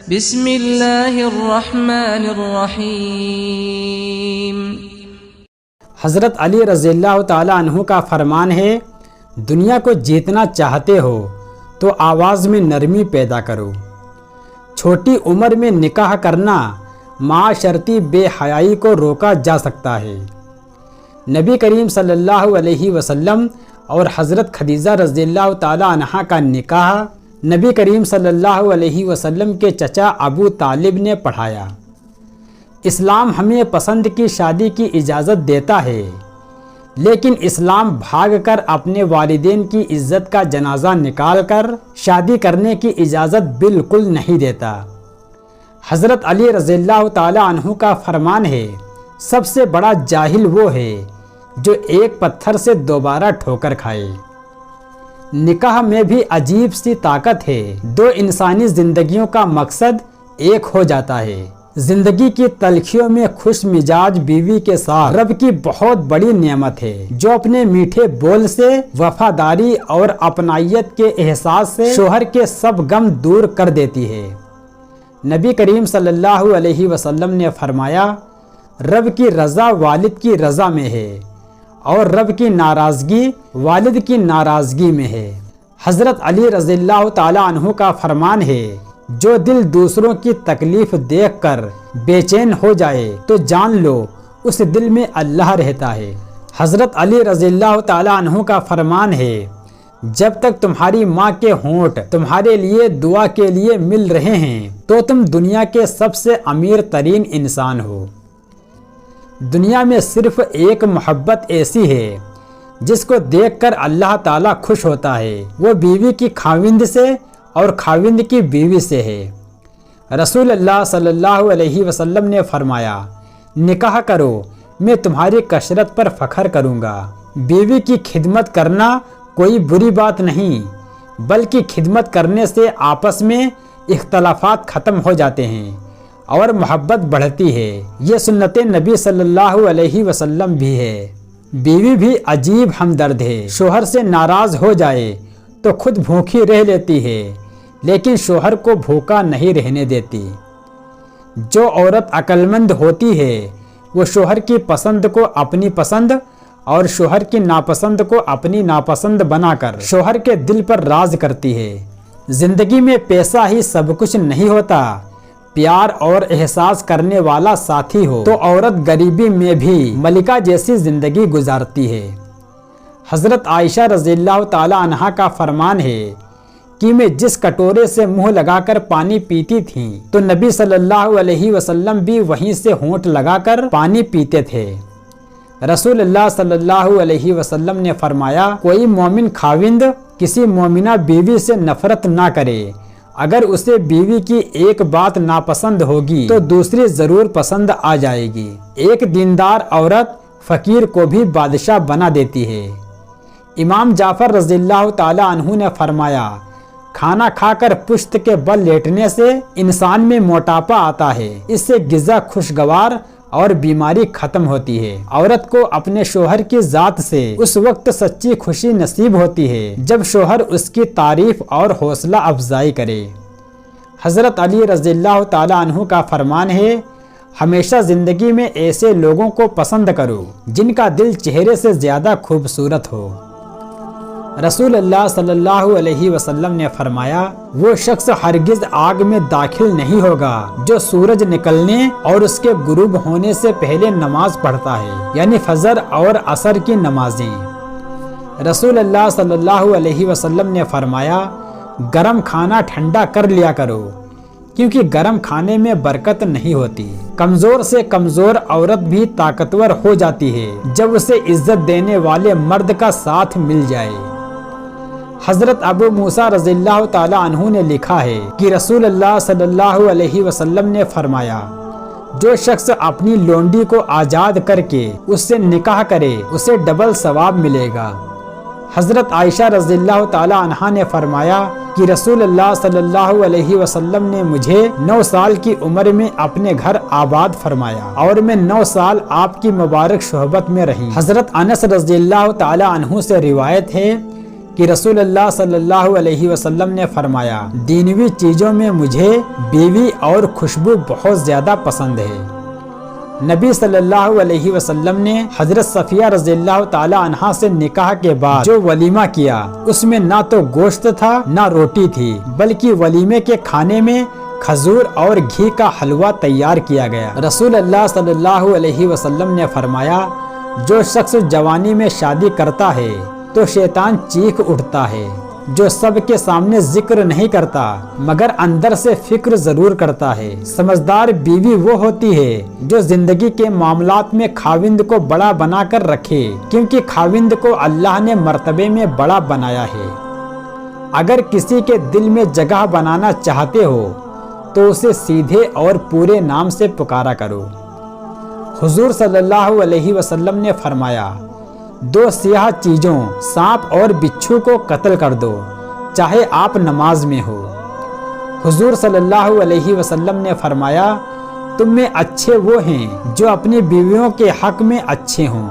بسم اللہ الرحمن الرحیم۔ حضرت علی رضی اللہ تعالی عنہ کا فرمان ہے، دنیا کو جیتنا چاہتے ہو تو آواز میں نرمی پیدا کرو۔ چھوٹی عمر میں نکاح کرنا معاشرتی بے حیائی کو روکا جا سکتا ہے۔ نبی کریم صلی اللہ علیہ وسلم اور حضرت خدیجہ رضی اللہ تعالی عنہا کا نکاح نبی کریم صلی اللہ علیہ وسلم کے چچا ابو طالب نے پڑھایا۔ اسلام ہمیں پسند کی شادی کی اجازت دیتا ہے، لیکن اسلام بھاگ کر اپنے والدین کی عزت کا جنازہ نکال کر شادی کرنے کی اجازت بالکل نہیں دیتا۔ حضرت علی رضی اللہ تعالی عنہ کا فرمان ہے، سب سے بڑا جاہل وہ ہے جو ایک پتھر سے دوبارہ ٹھوکر کھائے۔ نکاح میں بھی عجیب سی طاقت ہے، دو انسانی زندگیوں کا مقصد ایک ہو جاتا ہے۔ زندگی کی تلخیوں میں خوش مزاج بیوی کے ساتھ رب کی بہت بڑی نعمت ہے، جو اپنے میٹھے بول سے، وفاداری اور اپنائیت کے احساس سے شوہر کے سب غم دور کر دیتی ہے۔ نبی کریم صلی اللہ علیہ وسلم نے فرمایا، رب کی رضا والد کی رضا میں ہے اور رب کی ناراضگی والد کی ناراضگی میں ہے۔ حضرت علی رضی اللہ تعالی عنہ کا فرمان ہے، جو دل دوسروں کی تکلیف دیکھ کر بے چین ہو جائے تو جان لو اس دل میں اللہ رہتا ہے۔ حضرت علی رضی اللہ تعالی عنہ کا فرمان ہے، جب تک تمہاری ماں کے ہونٹ تمہارے لیے دعا کے لیے مل رہے ہیں تو تم دنیا کے سب سے امیر ترین انسان ہو۔ دنیا میں صرف ایک محبت ایسی ہے جس کو دیکھ کر اللہ تعالیٰ خوش ہوتا ہے، وہ بیوی کی خاوند سے اور خاوند کی بیوی سے ہے۔ رسول اللہ صلی اللہ علیہ وسلم نے فرمایا، نکاح کرو، میں تمہاری کثرت پر فخر کروں گا۔ بیوی کی خدمت کرنا کوئی بری بات نہیں، بلکہ خدمت کرنے سے آپس میں اختلافات ختم ہو جاتے ہیں اور محبت بڑھتی ہے۔ یہ سنت نبی صلی اللہ علیہ وسلم بھی ہے۔ بیوی بھی عجیب ہمدرد ہے، شوہر سے ناراض ہو جائے تو خود بھوکی رہ لیتی ہے، لیکن شوہر کو بھوکا نہیں رہنے دیتی۔ جو عورت عقل مند ہوتی ہے وہ شوہر کی پسند کو اپنی پسند اور شوہر کی ناپسند کو اپنی ناپسند بنا کر شوہر کے دل پر راز کرتی ہے۔ زندگی میں پیسہ ہی سب کچھ نہیں ہوتا، پیار اور احساس کرنے والا ساتھی ہو تو عورت غریبی میں بھی ملکہ جیسی زندگی گزارتی ہے۔ حضرت عائشہ رضی اللہ تعالی عنہا کا فرمان ہے کہ میں جس کٹورے سے منہ لگا کر پانی پیتی تھی تو نبی صلی اللہ علیہ وسلم بھی وہیں سے ہونٹ لگا کر پانی پیتے تھے۔ رسول اللہ صلی اللہ علیہ وسلم نے فرمایا، کوئی مومن خاوند کسی مومنہ بیوی سے نفرت نہ کرے، اگر اسے بیوی کی ایک بات ناپسند ہوگی تو دوسری ضرور پسند آ جائے گی۔ ایک دیندار عورت فقیر کو بھی بادشاہ بنا دیتی ہے۔ امام جعفر رضی اللہ تعالی عنہ نے فرمایا، کھانا کھا کر پشت کے بل لیٹنے سے انسان میں موٹاپا آتا ہے، اس سے غذا خوشگوار اور بیماری ختم ہوتی ہے۔ عورت کو اپنے شوہر کی ذات سے اس وقت سچی خوشی نصیب ہوتی ہے جب شوہر اس کی تعریف اور حوصلہ افزائی کرے۔ حضرت علی رضی اللہ تعالی عنہ کا فرمان ہے، ہمیشہ زندگی میں ایسے لوگوں کو پسند کرو جن کا دل چہرے سے زیادہ خوبصورت ہو۔ رسول اللہ صلی اللہ علیہ وسلم نے فرمایا، وہ شخص ہرگز آگ میں داخل نہیں ہوگا جو سورج نکلنے اور اس کے غروب ہونے سے پہلے نماز پڑھتا ہے، یعنی فجر اور عصر کی نمازیں۔ رسول اللہ صلی اللہ علیہ وسلم نے فرمایا، گرم کھانا ٹھنڈا کر لیا کرو، کیونکہ گرم کھانے میں برکت نہیں ہوتی۔ کمزور سے کمزور عورت بھی طاقتور ہو جاتی ہے جب اسے عزت دینے والے مرد کا ساتھ مل جائے۔ حضرت ابو موسیٰ رضی اللہ تعالی عنہ نے لکھا ہے کہ رسول اللہ صلی اللہ علیہ وسلم نے فرمایا، جو شخص اپنی لونڈی کو آزاد کر کے اس سے نکاح کرے اسے ڈبل ثواب ملے گا۔ حضرت عائشہ رضی اللہ تعالی عنہا نے فرمایا کہ رسول اللہ صلی اللہ علیہ وسلم نے مجھے 9 سال کی عمر میں اپنے گھر آباد فرمایا اور میں 9 سال آپ کی مبارک صحبت میں رہی۔ حضرت انس رضی اللہ تعالی عنہ سے روایت ہے کہ رسول اللہ صلی اللہ علیہ وسلم نے فرمایا دینوی چیزوں میں مجھے بیوی اور خوشبو بہت زیادہ پسند ہے۔ نبی صلی اللہ علیہ وسلم نے حضرت صفیہ رضی اللہ تعالی عنہا سے نکاح کے بعد جو ولیمہ کیا اس میں نہ تو گوشت تھا نہ روٹی تھی، بلکہ ولیمے کے کھانے میں کھجور اور گھی کا حلوہ تیار کیا گیا۔ رسول اللہ صلی اللہ علیہ وسلم نے فرمایا جو شخص جوانی میں شادی کرتا ہے تو شیطان چیخ اٹھتا ہے، جو سب کے سامنے ذکر نہیں کرتا مگر اندر سے فکر ضرور کرتا ہے۔ سمجھدار بیوی وہ ہوتی ہے جو زندگی کے معاملات میں خاوند کو بڑا بنا کر رکھے، کیونکہ خاوند کو اللہ نے مرتبے میں بڑا بنایا ہے۔ اگر کسی کے دل میں جگہ بنانا چاہتے ہو تو اسے سیدھے اور پورے نام سے پکارا کرو۔ حضور صلی اللہ علیہ وسلم نے فرمایا دو سیاہ چیزوں سانپ اور بچھو کو قتل کر دو چاہے آپ نماز میں ہو۔ حضور صلی اللہ علیہ وسلم نے فرمایا تم میں اچھے وہ ہیں جو اپنی بیویوں کے حق میں اچھے ہوں۔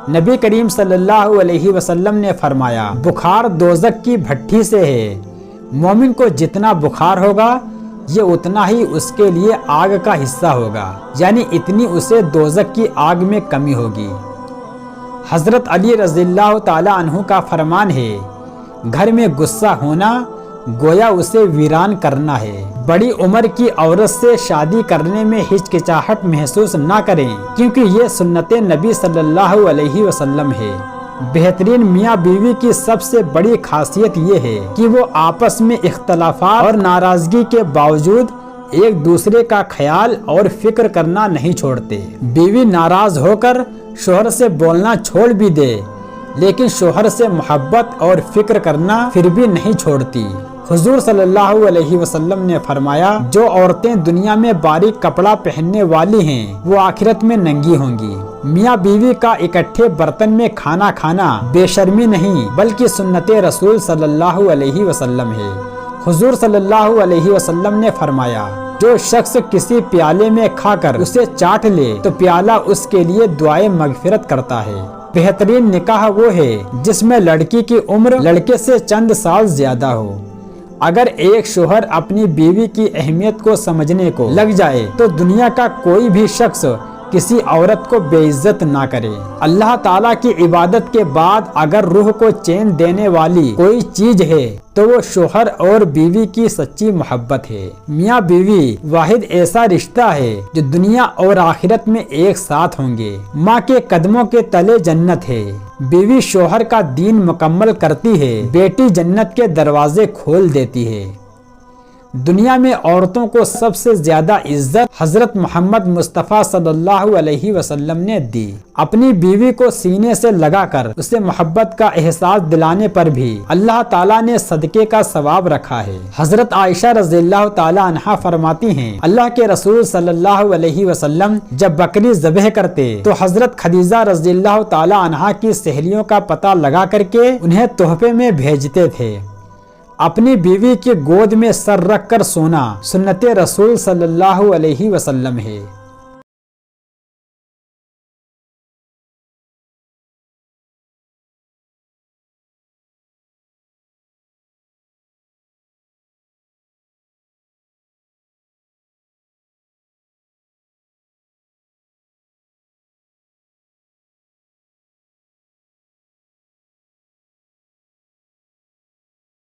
نبی کریم صلی اللہ علیہ وسلم نے فرمایا بخار دوزخ کی بھٹی سے ہے، مومن کو جتنا بخار ہوگا یہ اتنا ہی اس کے لیے آگ کا حصہ ہوگا، یعنی اتنی اسے دوزخ کی آگ میں کمی ہوگی۔ حضرت علی رضی اللہ تعالی عنہ کا فرمان ہے گھر میں غصہ ہونا گویا اسے ویران کرنا ہے۔ بڑی عمر کی عورت سے شادی کرنے میں ہچکچاہٹ محسوس نہ کریں، کیونکہ یہ سنت نبی صلی اللہ علیہ وسلم ہے۔ بہترین میاں بیوی کی سب سے بڑی خاصیت یہ ہے کہ وہ آپس میں اختلافات اور ناراضگی کے باوجود ایک دوسرے کا خیال اور فکر کرنا نہیں چھوڑتے۔ بیوی ناراض ہو کر شوہر سے بولنا چھوڑ بھی دے لیکن شوہر سے محبت اور فکر کرنا پھر بھی نہیں چھوڑتی۔ حضور صلی اللہ علیہ وسلم نے فرمایا جو عورتیں دنیا میں باریک کپڑا پہننے والی ہیں وہ آخرت میں ننگی ہوں گی۔ میاں بیوی کا اکٹھے برتن میں کھانا کھانا بے شرمی نہیں بلکہ سنت رسول صلی اللہ علیہ وسلم ہے۔ حضور صلی اللہ علیہ وسلم نے فرمایا جو شخص کسی پیالے میں کھا کر اسے چاٹ لے تو پیالہ اس کے لیے دعائے مغفرت کرتا ہے۔ بہترین نکاح وہ ہے جس میں لڑکی کی عمر لڑکے سے چند سال زیادہ ہو۔ اگر ایک شوہر اپنی بیوی کی اہمیت کو سمجھنے کو لگ جائے تو دنیا کا کوئی بھی شخص کسی عورت کو بے عزت نہ کرے۔ اللہ تعالیٰ کی عبادت کے بعد اگر روح کو چین دینے والی کوئی چیز ہے تو وہ شوہر اور بیوی کی سچی محبت ہے۔ میاں بیوی واحد ایسا رشتہ ہے جو دنیا اور آخرت میں ایک ساتھ ہوں گے۔ ماں کے قدموں کے تلے جنت ہے۔ بیوی شوہر کا دین مکمل کرتی ہے، بیٹی جنت کے دروازے کھول دیتی ہے۔ دنیا میں عورتوں کو سب سے زیادہ عزت حضرت محمد مصطفیٰ صلی اللہ علیہ وسلم نے دی۔ اپنی بیوی کو سینے سے لگا کر اسے محبت کا احساس دلانے پر بھی اللہ تعالیٰ نے صدقے کا ثواب رکھا ہے۔ حضرت عائشہ رضی اللہ تعالی عنہا فرماتی ہیں اللہ کے رسول صلی اللہ علیہ وسلم جب بکری ذبح کرتے تو حضرت خدیجہ رضی اللہ تعالی عنہا کی سہیلیوں کا پتہ لگا کر کے انہیں تحفے میں بھیجتے تھے۔ اپنی بیوی کی گود میں سر رکھ کر سونا سنت رسول صلی اللہ علیہ وسلم ہے۔